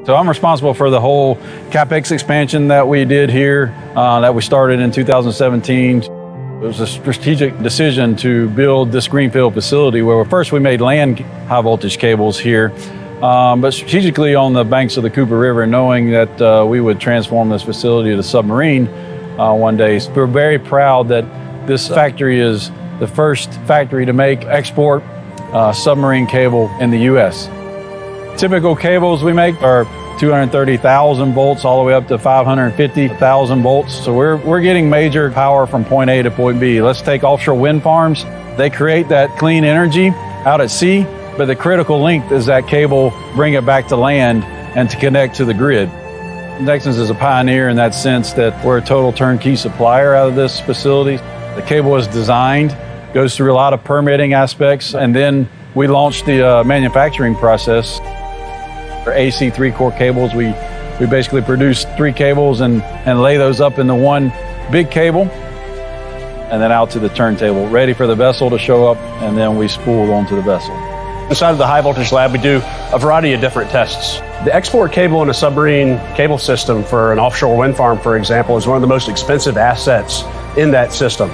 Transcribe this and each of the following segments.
So I'm responsible for the whole CapEx expansion that we did here, that we started in 2017. It was a strategic decision to build this greenfield facility where first we made land high voltage cables here, but strategically on the banks of the Cooper River, knowing that we would transform this facility to submarine one day. So we're very proud that this factory is the first factory to make export submarine cable in the U.S. Typical cables we make are 230,000 volts all the way up to 550,000 volts. So we're getting major power from point A to point B. Let's take offshore wind farms. They create that clean energy out at sea, but the critical link is that cable bring it back to land and to connect to the grid. Nexans is a pioneer in that sense that we're a total turnkey supplier out of this facility. The cable is designed, goes through a lot of permitting aspects, and then we launched the manufacturing process. For AC 3-core cables, we basically produce 3 cables and lay those up into one big cable and then out to the turntable, ready for the vessel to show up, and then we spool onto the vessel. Inside of the high voltage lab, we do a variety of different tests. The export cable in a submarine cable system for an offshore wind farm, for example, is one of the most expensive assets in that system.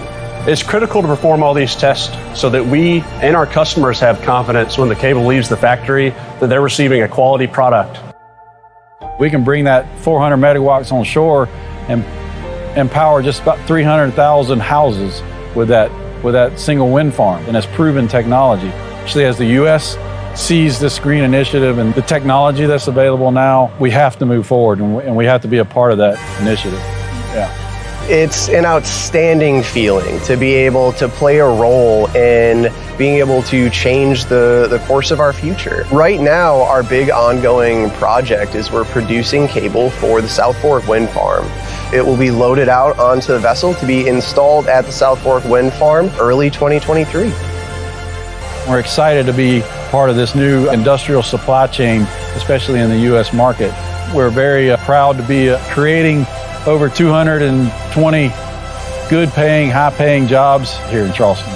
It's critical to perform all these tests so that we and our customers have confidence when the cable leaves the factory that they're receiving a quality product. We can bring that 400 megawatts on shore and power just about 300,000 houses with that single wind farm, and it's proven technology. Actually, as the U.S. sees this green initiative and the technology that's available now, we have to move forward and we have to be a part of that initiative. Yeah. It's an outstanding feeling to be able to play a role in being able to change the course of our future. Right now, our big ongoing project is we're producing cable for the South Fork Wind Farm. It will be loaded out onto the vessel to be installed at the South Fork Wind Farm early 2023. We're excited to be part of this new industrial supply chain, especially in the U.S. market. We're very proud to be creating over 220 good-paying, high-paying jobs here in Charleston.